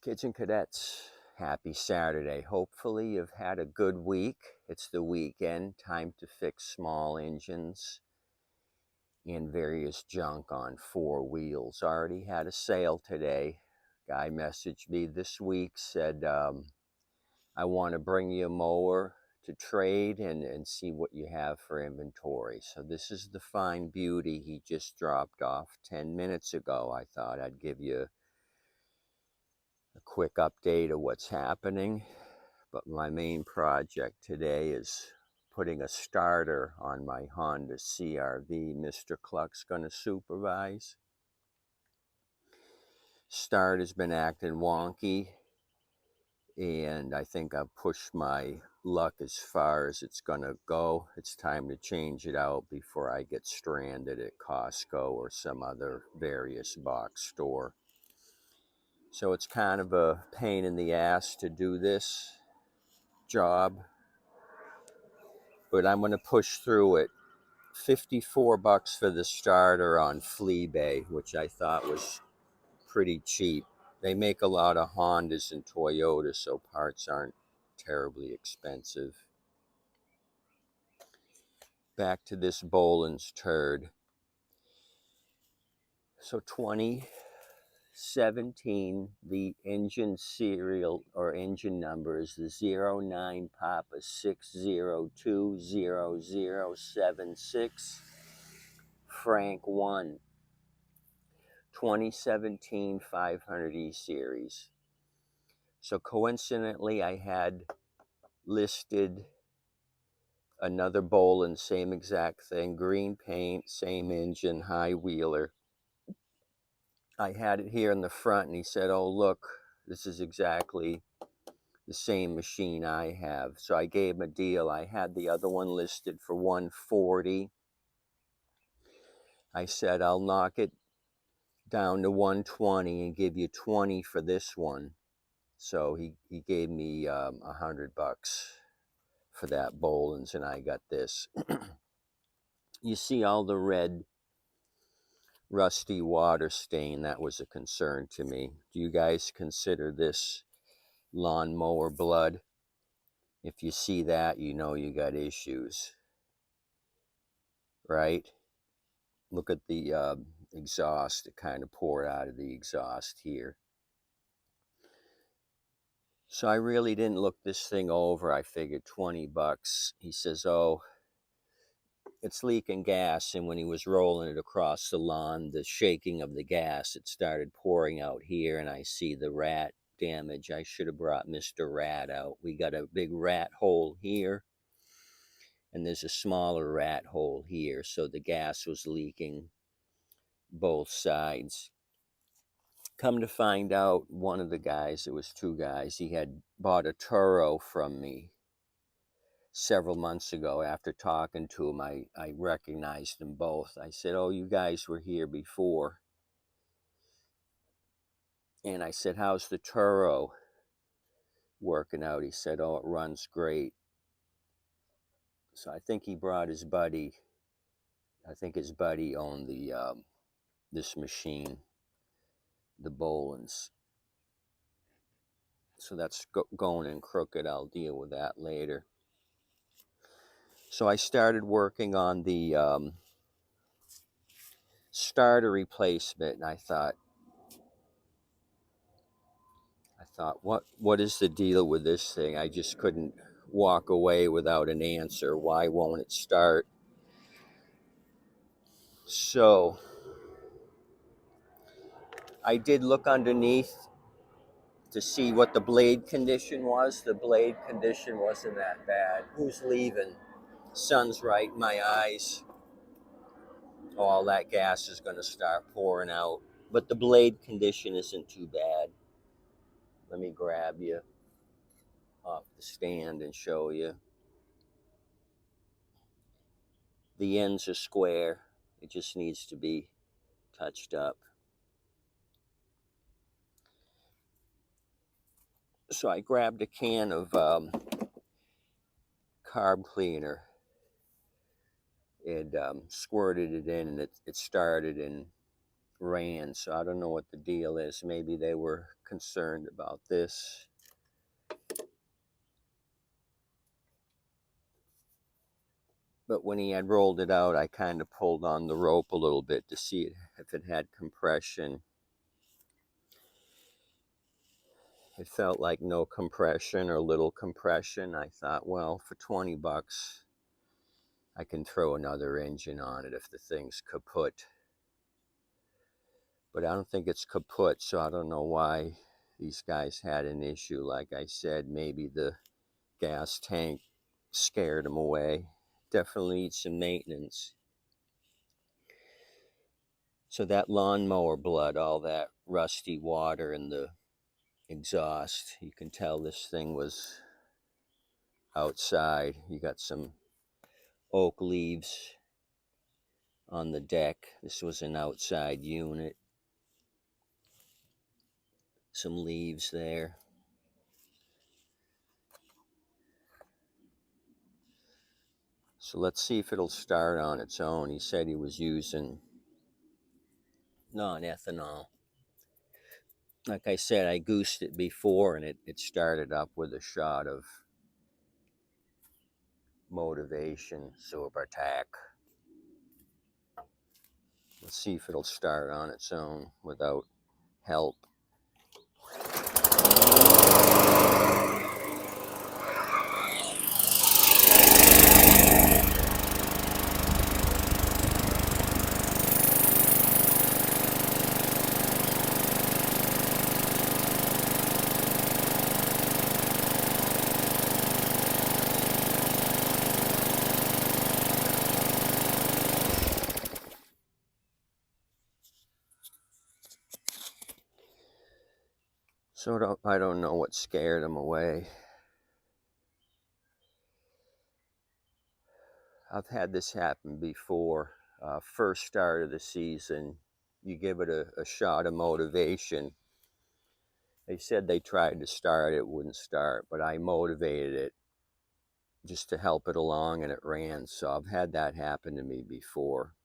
Kids and cadets, happy Saturday. Hopefully you've had a good week. It's the weekend, time to fix small engines and various junk on four wheels. Already had a sale today. Guy messaged me this week, said, I want to bring you a mower to trade and see what you have for inventory. So this is the fine beauty he just dropped off 10 minutes ago. I thought I'd give you a quick update of what's happening. But my main project today is putting a starter on my Honda CRV Mr. Cluck's going to supervise. Start has been acting wonky, and I think I've pushed my luck as far as it's going to go. It's time to change it out before I get stranded at Costco or some other various box store. So it's kind of a pain in the ass to do this job, but I'm going to push through it. $54 for the starter on Fleabay, which I thought was pretty cheap. They make a lot of Hondas and Toyotas, so parts aren't terribly expensive. Back to this Bolens turd. So 2017, the engine serial or engine number is the 09 Papa 6020076 Frank 1. 2017 500E series. So coincidentally, I had listed another Bolens, same exact thing, green paint, same engine, high wheeler. I had it here in the front, and he said, oh, look, this is exactly the same machine I have. So I gave him a deal. I had the other one listed for $140. I said, I'll knock it down to $120 and give you $20 for this one. So he gave me $100 for that Bolens, and I got this. You see all the red rusty water stain. That was a concern to me. Do you guys consider this lawnmower blood? If you see that, you know you got issues, right? Look at the exhaust. It kind of poured out of the exhaust here. So I really didn't look this thing over. I figured $20. He says, oh, it's leaking gas, and when he was rolling it across the lawn, the shaking of the gas, it started pouring out here, and I see the rat damage. I should have brought Mr. Rat out. We got a big rat hole here, and there's a smaller rat hole here, so the gas was leaking both sides. Come to find out, one of the guys, it was two guys, he had bought a Turo from me several months ago. After talking to him, I recognized them both. I said, oh, you guys were here before. And I said, how's the Turo working out? He said, oh, it runs great. So I think he brought his buddy. I think his buddy owned the this machine, the Bolens. So that's going in crooked. I'll deal with that later. So I started working on the starter replacement, and I thought, what is the deal with this thing? I just couldn't walk away without an answer. Why won't it start? So I did look underneath to see what the blade condition was. The blade condition wasn't that bad. Who's leaving? Sun's right in my eyes. All that gas is going to start pouring out. But the blade condition isn't too bad. Let me grab you off the stand and show you. The ends are square. It just needs to be touched up. So I grabbed a can of carb cleaner and squirted it in, and it started, and ran. So I don't know what the deal is. Maybe they were concerned about this. But when he had rolled it out, I kind of pulled on the rope a little bit to see if it had compression. It felt like no compression or little compression. I thought, well, for 20 bucks, I can throw another engine on it if the thing's kaput. But I don't think it's kaput, so I don't know why these guys had an issue. Like I said, maybe the gas tank scared them away. Definitely needs some maintenance. So that lawnmower blood, all that rusty water in the exhaust, you can tell this thing was outside. You got some oak leaves on the deck. This was an outside unit. Some leaves there. So let's see if it'll start on its own. He said he was using non-ethanol. Like I said, I goosed it before and it started up with a shot of motivation, super attack. Let's see if it'll start on its own without help. So I don't know what scared him away. I've had this happen before. First start of the season, you give it a shot of motivation. They said they tried to start, it wouldn't start, but I motivated it just to help it along and it ran. So I've had that happen to me before.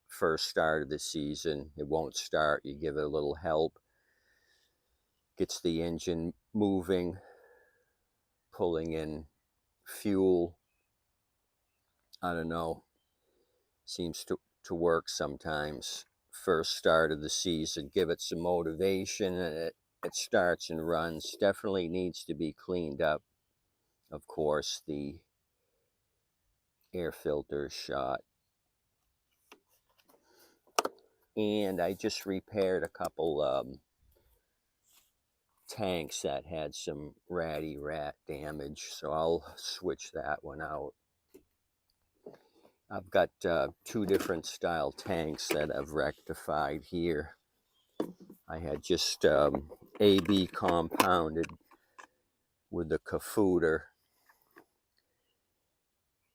First start of the season, it won't start. You give it a little help, gets the engine moving, pulling in fuel. I don't know, seems to work sometimes. First start of the season, give it some motivation and it starts and runs. Definitely needs to be cleaned up. Of course, the air filter is shot. And I just repaired a couple tanks that had some ratty rat damage, so I'll switch that one out. I've got two different style tanks that I've rectified here. I had just AB compounded with the carburetor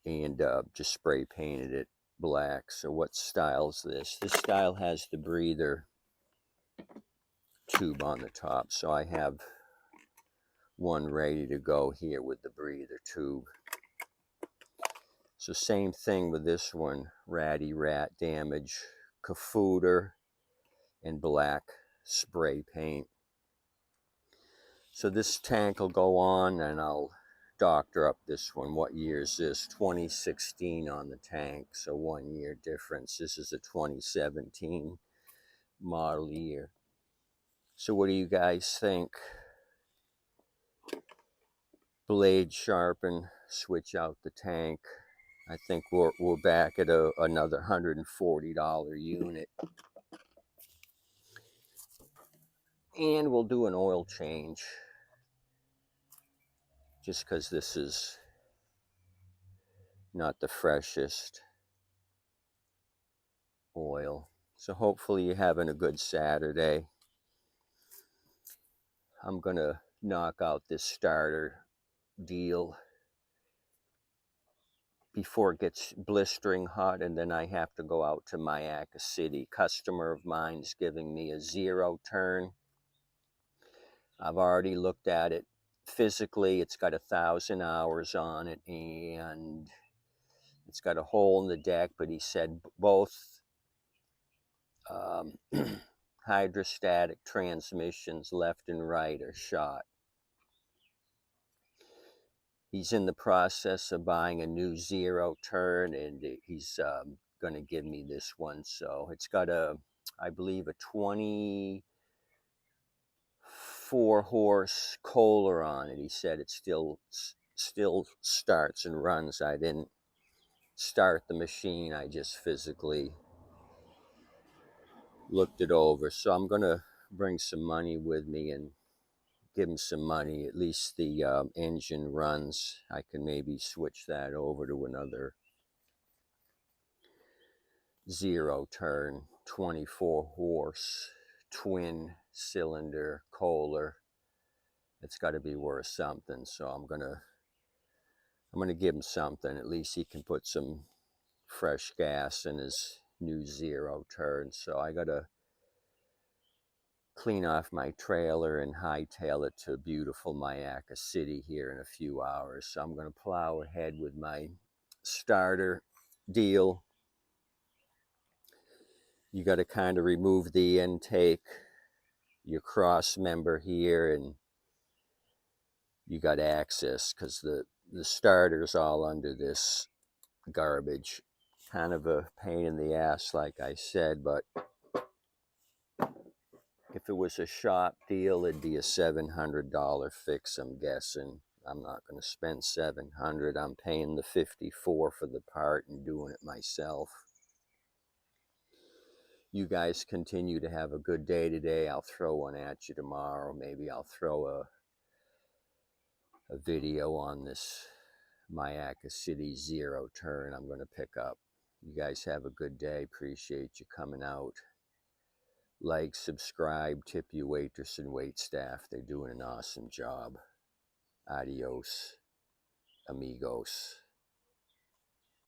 and just spray painted it black. So what style is this? This style has the breather tube on the top, so I have one ready to go here with the breather tube. So same thing with this one, ratty rat damage, carburetor and black spray paint. So this tank will go on and I'll doctor up this one. What year is this? 2016 on the tank, so 1 year difference. This is a 2017 model year. So what do you guys think? Blade sharpen, switch out the tank. I think we're back at another $140 unit. And we'll do an oil change, just because this is not the freshest oil. So hopefully you're having a good Saturday. I'm gonna knock out this starter deal before it gets blistering hot, and then I have to go out to Mayaca City. Customer of mine's giving me a 0 turn. I've already looked at it physically. It's got 1,000 hours on it and it's got a hole in the deck, but he said both hydrostatic transmissions left and right are shot. He's in the process of buying a new zero turn, and he's going to give me this one. So it's got I believe, a 24 horse Kohler on it. He said it still starts and runs. I didn't start the machine, I just physically looked it over. So I'm going to bring some money with me and give him some money. At least the engine runs. I can maybe switch that over to another zero turn 24 horse twin cylinder Kohler. It's got to be worth something. So I'm gonna give him something. At least he can put some fresh gas in his new zero turn. So I gotta clean off my trailer and hightail it to beautiful Mayaca City here in a few hours. So I'm going to plow ahead with my starter deal. You got to kind of remove the intake, your cross member here, and you got access because the starter's all under this garbage. Kind of a pain in the ass, like I said, but if it was a shop deal, it'd be a $700 fix, I'm guessing. I'm not going to spend $700. I'm paying the $54 for the part and doing it myself. You guys continue to have a good day today. I'll throw one at you tomorrow. Maybe I'll throw a video on this Mayaca City zero turn I'm going to pick up. You guys have a good day. Appreciate you coming out. Like, subscribe, tip your waitress and wait staff. They're doing an awesome job. Adios, amigos.